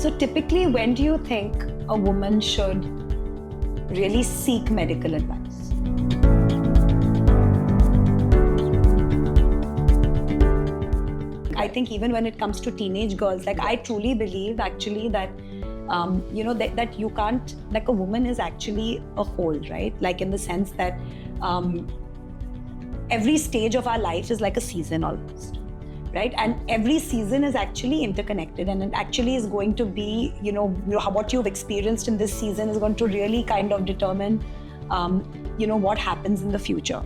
So typically, when do you think a woman should really seek medical advice? I think even when it comes to teenage girls, like I truly believe actually that that you can't, like a woman is actually a whole, right? Like in the sense that every stage of our life is like a season almost, right? And every season is actually interconnected, and it actually is going to be, what you've experienced in this season is going to really kind of determine, what happens in the future.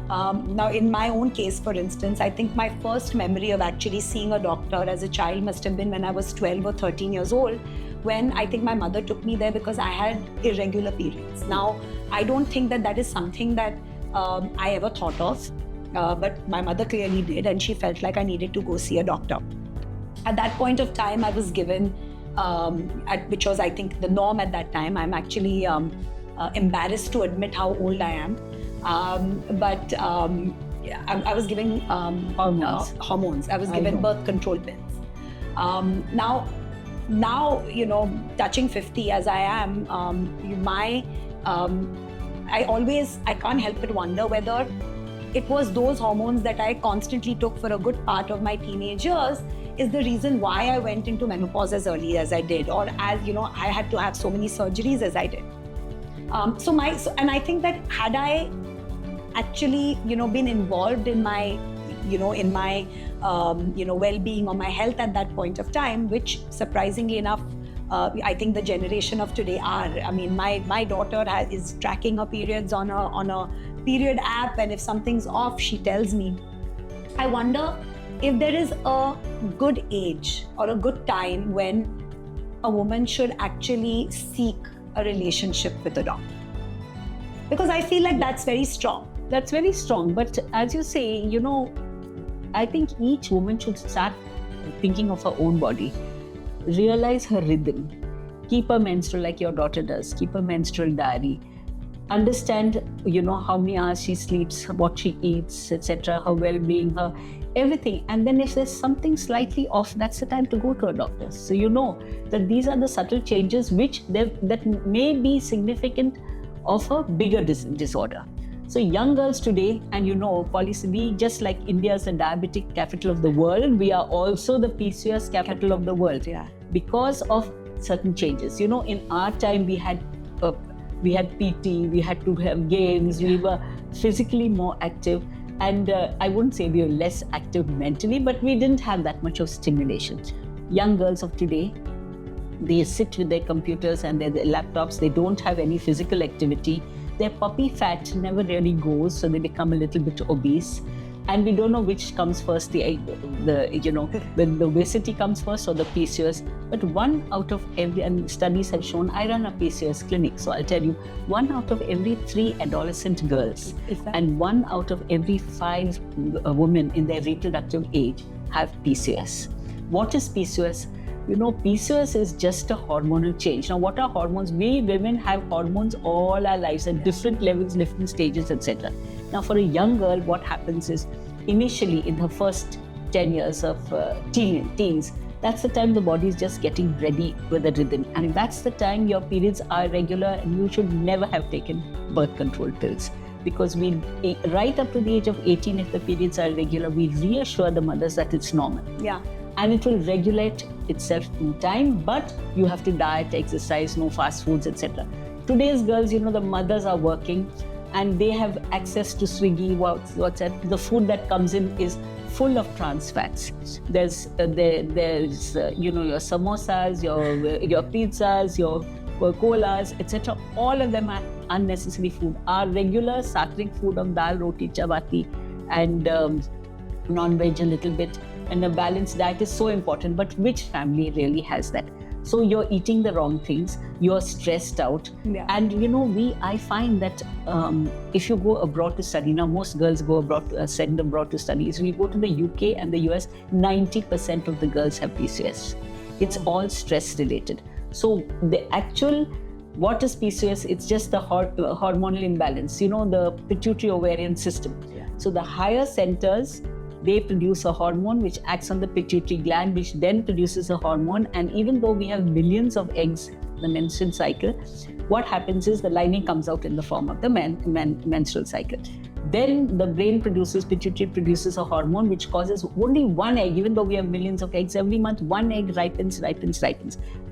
Now, in my own case, for instance, I think my first memory of actually seeing a doctor as a child must have been when I was 12 or 13 years old, when I think my mother took me there because I had irregular periods. Now, I don't think that is something that I ever thought of, but my mother clearly did, and she felt like I needed to go see a doctor. At that point of time, I was given, which was, I think, the norm at that time. I'm actually embarrassed to admit how old I am. But I was given hormones. I was given birth control pills. Now, touching 50 as I am, I can't help but wonder whether it was those hormones that I constantly took for a good part of my teenage years is the reason why I went into menopause as early as I did, or as I had to have so many surgeries as I did. And I think that had I actually, been involved in my, well-being or my health at that point of time, which surprisingly enough, I think the generation of today are. I mean, my daughter is tracking her periods on a period app, and if something's off, she tells me. I wonder if there is a good age or a good time when a woman should actually seek a relationship with a doctor. Because I feel like that's very strong. That's very strong. But as you say, I think each woman should start thinking of her own body, realize her rhythm, keep her menstrual like your daughter does, keep her menstrual diary, understand, how many hours she sleeps, what she eats, etc., her well-being, her everything. And then if there's something slightly off, that's the time to go to a doctor. So you know that these are the subtle changes that may be significant of a bigger disorder. So young girls today, and we, just like India is the diabetic capital of the world, we are also the PCOS capital of the world. Yeah. Because of certain changes. In our time we had PT, we had to have games, we were physically more active, and I wouldn't say we were less active mentally, but we didn't have that much of stimulation. Young girls of today, they sit with their computers and their laptops, they don't have any physical activity. Their puppy fat never really goes, so they become a little bit obese. And we don't know which comes first, when the obesity comes first or the PCOS. But one out of every, and studies have shown, I run a PCOS clinic, so I'll tell you, 1 out of every 3 adolescent girls and 1 out of every 5 women in their reproductive age have PCOS. What is PCOS? PCOS is just a hormonal change. Now, what are hormones? We women have hormones all our lives at different levels, different stages, etc. Now, for a young girl, what happens is, initially in her first 10 years of teens, that's the time the body is just getting ready with the rhythm. And that's the time your periods are regular, and you should never have taken birth control pills. Because right up to the age of 18, if the periods are regular, we reassure the mothers that it's normal. Yeah. And it will regulate itself in time, but you have to diet, exercise, no fast foods, etc. Today's girls, the mothers are working and they have access to Swiggy, WhatsApp. The food that comes in is full of trans fats. There's your samosas, your pizzas, your colas, etc. All of them are unnecessary food. Our regular sattvic food of dal, roti, chapati, and non-veg a little bit, and a balanced diet is so important. But which family really has that? So you're eating the wrong things, you're stressed out. Yeah. And I find that if you go abroad to study, now most girls go abroad, send abroad to study. So you go to the UK and the US, 90% of the girls have PCOS. It's all stress related. So what is PCOS? It's just the hormonal imbalance, the pituitary ovarian system. Yeah. So the higher centers, they produce a hormone which acts on the pituitary gland, which then produces a hormone. And even though we have millions of eggs, the menstrual cycle, what happens is the lining comes out in the form of the menstrual cycle. Then the brain pituitary produces a hormone which causes only one egg, even though we have millions of eggs every month, one egg ripens.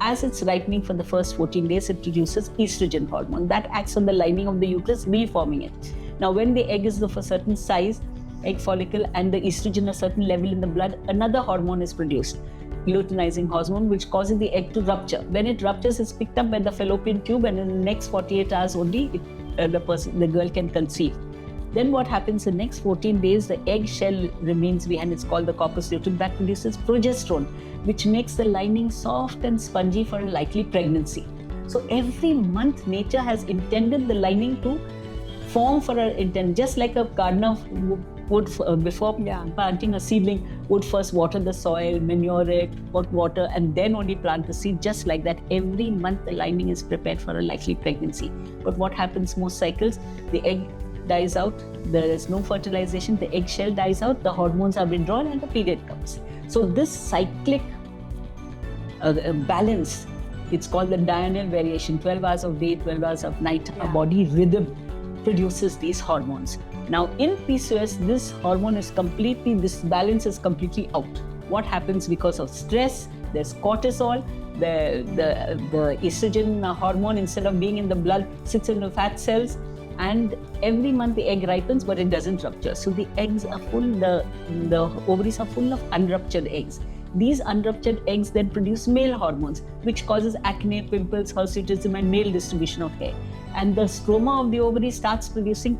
As it's ripening for the first 14 days, it produces estrogen hormone that acts on the lining of the uterus, reforming it. Now, when the egg is of a certain size, egg follicle, and the estrogen a certain level in the blood, another hormone is produced, luteinizing hormone, which causes the egg to rupture. When it ruptures, it's picked up by the fallopian tube, and in the next 48 hours only, the girl can conceive. Then what happens the next 14 days, the egg shell remains behind. It's called the corpus luteum, that produces progesterone, which makes the lining soft and spongy for a likely pregnancy. So every month, nature has intended the lining to form for her intent, just like a gardener would, before planting a seedling, would first water the soil, manure it, put water, and then only plant the seed. Just like that, every month the lining is prepared for a likely pregnancy. But what happens most cycles, the egg dies out, there is no fertilization, the eggshell dies out, the hormones are withdrawn, and the period comes. So this cyclic balance, it's called the diurnal variation, 12 hours of day, 12 hours of night, a body rhythm produces these hormones. Now in PCOS, this balance is completely out. What happens because of stress? There's cortisol, the estrogen hormone, instead of being in the blood, sits in the fat cells, and every month the egg ripens, but it doesn't rupture. So the eggs are full, the ovaries are full of unruptured eggs. These unruptured eggs then produce male hormones, which causes acne, pimples, hirsutism, and male distribution of hair. And the stroma of the ovary starts producing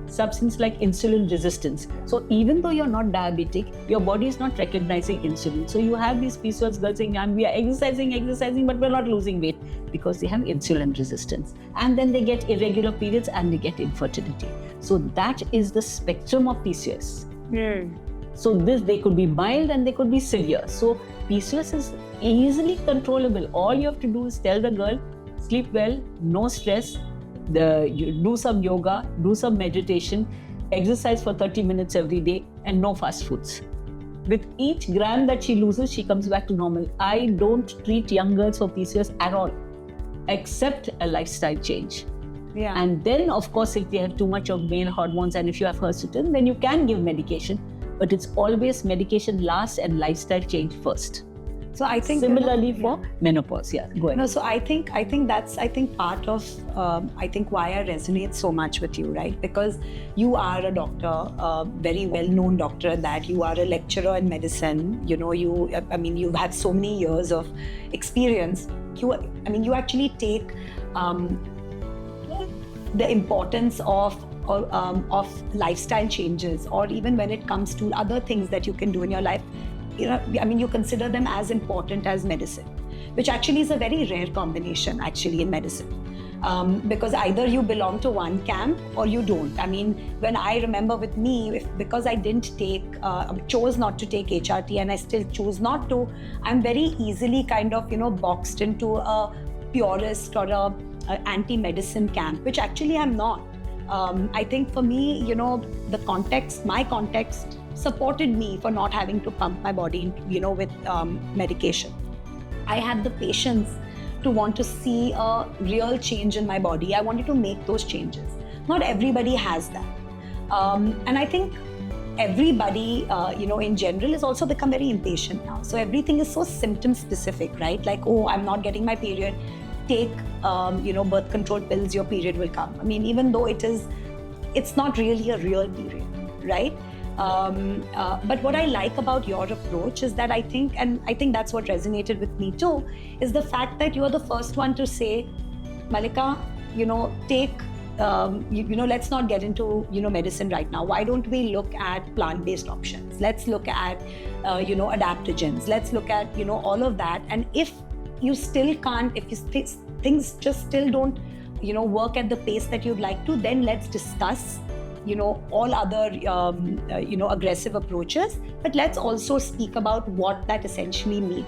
substance like insulin resistance. So even though you're not diabetic, your body is not recognizing insulin. So you have these PCOS girls saying, we are exercising, but we're not losing weight, because they have insulin resistance. And then they get irregular periods and they get infertility. So that is the spectrum of PCOS. So they could be mild and they could be severe. So PCOS is easily controllable. All you have to do is tell the girl, sleep well, no stress, you do some yoga, do some meditation, exercise for 30 minutes every day, and no fast foods. With each gram that she loses, she comes back to normal. I don't treat young girls for PCOS at all, except a lifestyle change. And then, of course, if they have too much of male hormones and if you have hirsutism, then you can give medication, but it's always medication last and lifestyle change first. So I think similarly for menopause, go ahead. No, so I think that's part of why I resonate so much with you, right? Because you are a doctor, a very well-known doctor at that. You are a lecturer in medicine. You have so many years of experience. You actually take the importance of lifestyle changes, or even when it comes to other things that you can do in your life. You consider them as important as medicine, which actually is a very rare combination actually in medicine. Because either you belong to one camp or you don't. When I remember with me, because I didn't chose not to take HRT, and I still choose not to, I'm very easily kind of, boxed into a purist or a anti-medicine camp, which actually I'm not. I think for me, my context supported me for not having to pump my body, with medication. I had the patience to want to see a real change in my body. I wanted to make those changes. Not everybody has that. And I think everybody, in general, has also become very impatient now. So everything is so symptom specific, right? Like, I'm not getting my period. Take, birth control pills, your period will come. Even though it's not really a real period, right? But what I like about your approach is that I think that's what resonated with me too, is the fact that you are the first one to say, Mallika, take, let's not get into, medicine right now. Why don't we look at plant-based options? Let's look at, adaptogens. Let's look at, all of that. And if you still can't, if things just still don't, work at the pace that you'd like to, then let's discuss all other, aggressive approaches, but let's also speak about what that essentially means.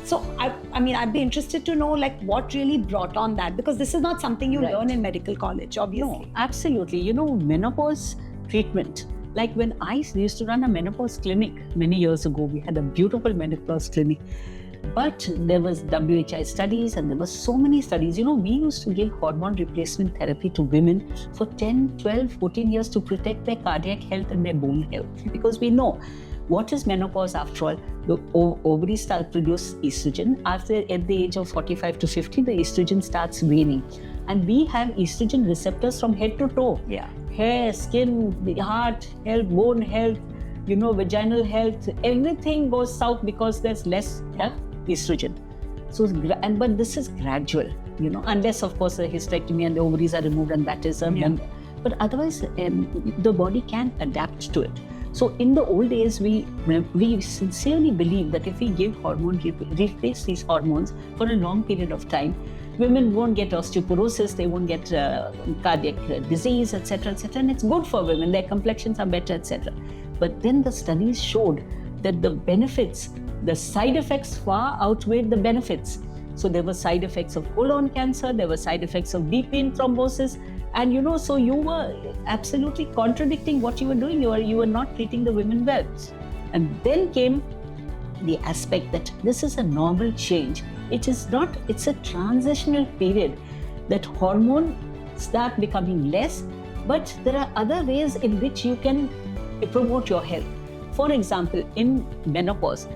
So I'd be interested to know, like, what really brought on that, because this is not something you learn in medical college, obviously. No, absolutely. Menopause treatment Like when I used to run a menopause clinic many years ago, we had a beautiful menopause clinic. But there was WHI studies and there were so many studies. We used to give hormone replacement therapy to women for 10, 12, 14 years to protect their cardiac health and their bone health. Because we know what is menopause after all. The ovaries start to produce estrogen. At the age of 45 to 50, the estrogen starts waning. And we have estrogen receptors from head to toe. Yeah. Hair, skin, the heart health, bone health, vaginal health, everything goes south because there's less estrogen. So, but this is gradual, unless of course a hysterectomy and the ovaries are removed, and that is but otherwise the body can adapt to it. So in the old days, we sincerely believe that if we give replace these hormones for a long period of time, women won't get osteoporosis, they won't get cardiac disease, etc., and it's good for women. Their complexions are better, etc. But then the studies showed that the side effects far outweighed the benefits. So there were side effects of colon cancer, there were side effects of deep vein thrombosis, and so you were absolutely contradicting what you were doing. You were not treating the women well. And then came the aspect that this is a normal change. It's a transitional period that hormones start becoming less, but there are other ways in which you can promote your health. For example, in menopause,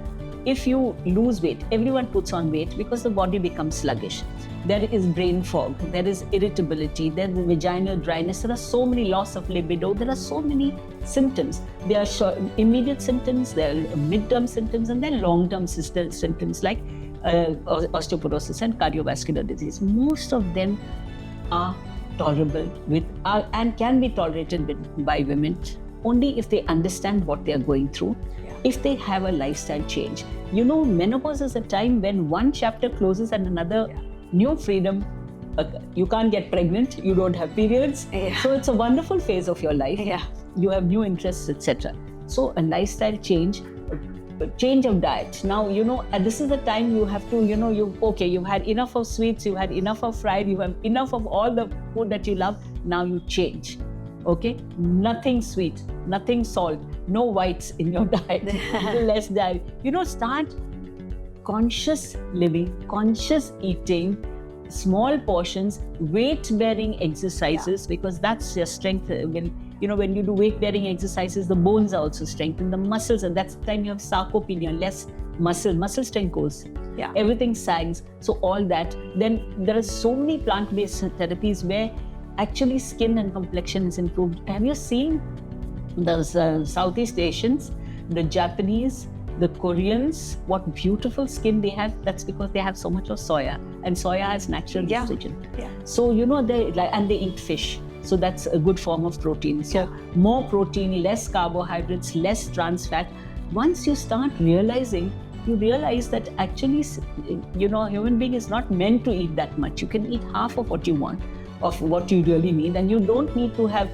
if you lose weight, everyone puts on weight because the body becomes sluggish. There is brain fog, there is irritability, there is vaginal dryness, there are so many loss of libido, there are so many symptoms. There are immediate symptoms, there are mid-term symptoms, and then long-term symptoms like osteoporosis and cardiovascular disease. Most of them are tolerable and can be tolerated by women only if they understand what they are going through. If they have a lifestyle change. Menopause is a time when one chapter closes and another new freedom. You can't get pregnant, you don't have periods. So it's a wonderful phase of your life. You have new interests, etc. So a lifestyle change of diet. Now, this is the time you have to, you've had enough of sweets, you've had enough of fried, you have enough of all the food that you love. Now you change. Okay, nothing sweet, nothing salt, no whites in your diet, less diet. Start conscious living, conscious eating, small portions, weight-bearing exercises, because that's your strength. When you do weight-bearing exercises, the bones are also strengthened, the muscles, and that's the time you have sarcopenia, less muscle strength goes. Everything sags. So all that. Then there are so many plant-based therapies where actually skin and complexion is improved. Have you seen the Southeast Asians, the Japanese, the Koreans, what beautiful skin they have? That's because they have so much of soya, and soya has natural estrogen. So they eat fish. So that's a good form of protein. So more protein, less carbohydrates, less trans fat. Once you start realizing, you realize that actually, human being is not meant to eat that much. You can eat half of what you want, of what you really need, and you don't need to have,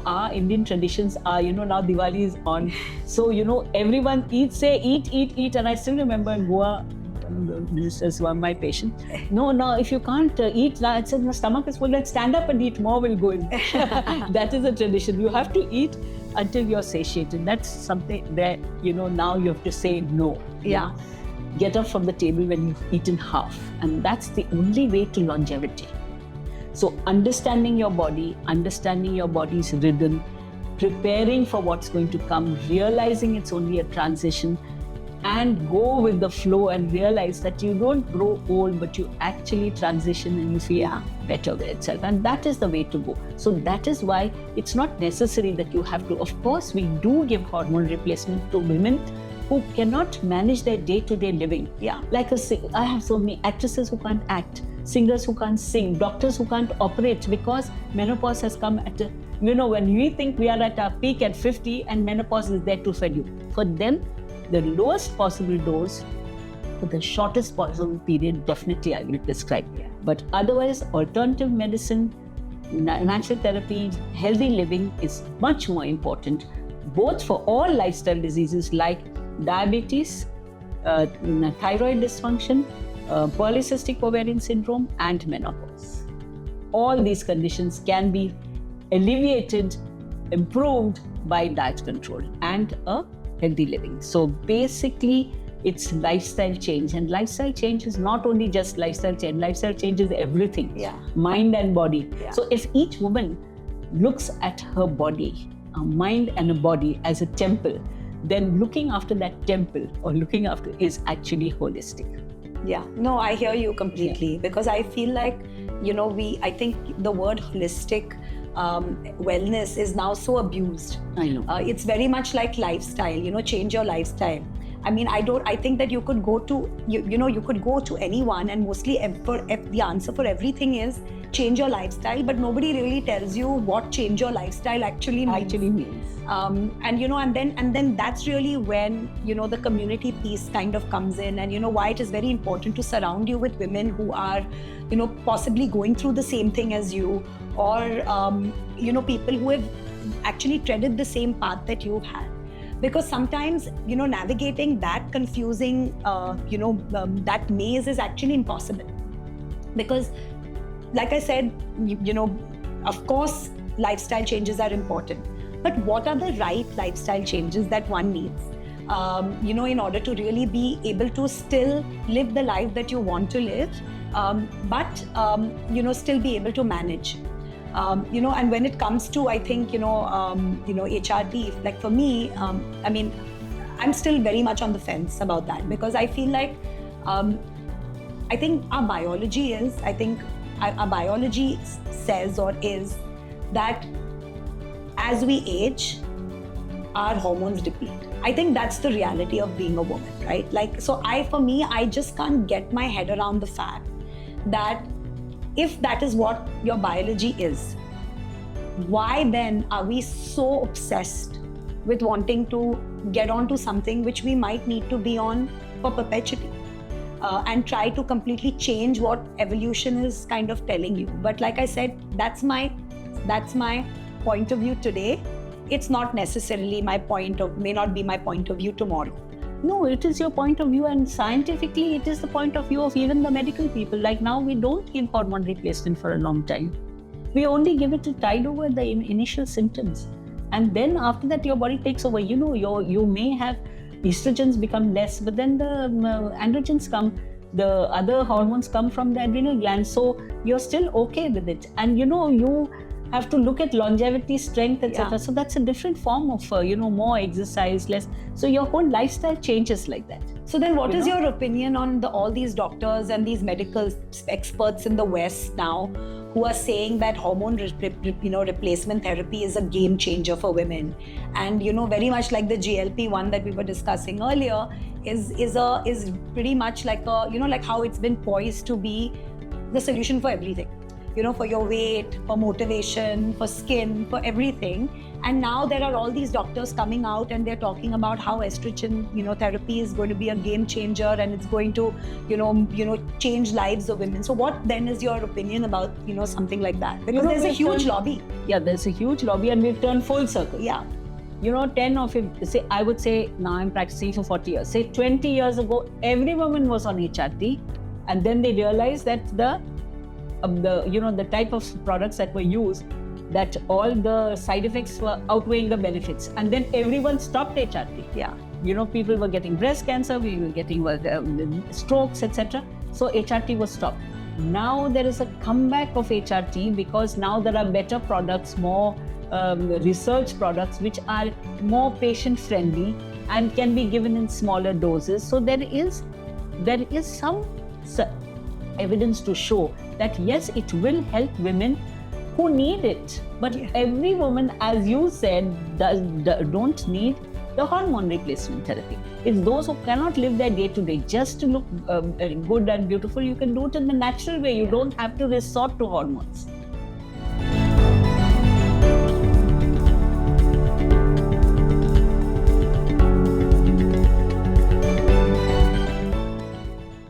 our Indian traditions are, now Diwali is on, so everyone eats, eat, and I still remember in Goa, this is one of my patients. No, if you can't eat, it says my stomach is full, then stand up and eat, more will go in. That is a tradition. You have to eat until you're satiated. That's something that, now you have to say no. Get up from the table when you've eaten half, and that's the only way to longevity. So understanding your body, understanding your body's rhythm, preparing for what's going to come, realizing it's only a transition, and go with the flow and realize that you don't grow old, but you actually transition and you feel better with itself. And that is the way to go. So that is why it's not necessary that you have to. Of course, we do give hormone replacement to women who cannot manage their day-to-day living. Like I have so many actresses who can't act, singers who can't sing, doctors who can't operate because menopause has come at when we think we are at our peak at 50 and menopause is there to fed you. For them, the lowest possible dose for the shortest possible period, definitely I will prescribe. But otherwise, alternative medicine, natural therapy, healthy living is much more important, both for all lifestyle diseases like diabetes, thyroid dysfunction, polycystic ovarian syndrome, and menopause. All these conditions can be alleviated improved by diet control and a healthy living. So basically, it's lifestyle change, and lifestyle change is not only just lifestyle change. Lifestyle change is everything, mind and body. So if each woman looks at her body, a mind and a body as a temple, then looking after that temple or looking after is actually holistic. Yeah, no, I hear you completely, because I feel like, I think the word holistic wellness is now so abused. I know. It's very much like lifestyle, change your lifestyle. I mean, I think that you could go to, you could go to anyone, and mostly the answer for everything is change your lifestyle, but nobody really tells you what change your lifestyle actually means. And then that's really when, the community piece kind of comes in, and why it is very important to surround you with women who are, possibly going through the same thing as you, or, people who have actually treaded the same path that you've had. Because sometimes, navigating that confusing, that maze is actually impossible. Because, like I said, of course, lifestyle changes are important. But what are the right lifestyle changes that one needs, in order to really be able to still live the life that you want to live, but, still be able to manage? And when it comes to, I think, HRT, like for me, I'm still very much on the fence about that, because I feel like, I think our biology says or is that as we age, our hormones deplete. I think that's the reality of being a woman, right? I just can't get my head around the fact that if that is what your biology is, why then are we so obsessed with wanting to get onto something which we might need to be on for perpetuity, and try to completely change what evolution is kind of telling you? But like I said, that's my point of view today. It's not necessarily may not be my point of view tomorrow. No, it is your point of view, and scientifically it is the point of view of even the medical people. Like now, we don't give hormone replacement for a long time. We only give it to tide over the initial symptoms. And then after that, your body takes over. You may have estrogens become less, but then the androgens come, the other hormones come from the adrenal glands. So you're still okay with it. And you have to look at longevity, strength, etc. Yeah. So that's a different form of, more exercise, less. So your whole lifestyle changes like that. So then what is your opinion on all these doctors and these medical experts in the West now who are saying that hormone replacement therapy is a game changer for women? And, very much like the GLP-1 that we were discussing earlier is pretty much like like how it's been poised to be the solution for everything. For your weight, for motivation, for skin, for everything. And now there are all these doctors coming out and they're talking about how estrogen, therapy is going to be a game changer and it's going to, change lives of women. So what then is your opinion about, something like that? Because there's a huge lobby. Yeah, there's a huge lobby, and we've turned full circle. Yeah. 10 of it, say, I would say now I'm practicing for 40 years. Say 20 years ago, every woman was on HRT, and then they realized that the type of products that were used, that all the side effects were outweighing the benefits, and then everyone stopped HRT. Yeah. People were getting breast cancer, we were getting strokes, etc. So HRT was stopped. Now there is a comeback of HRT because now there are better products, more research products which are more patient friendly and can be given in smaller doses. So there is some evidence to show that yes, it will help women who need it, but every woman, as you said, don't need the hormone replacement therapy. It's those who cannot live their day to day just to look good and beautiful. You can do it in the natural way. You don't have to resort to hormones.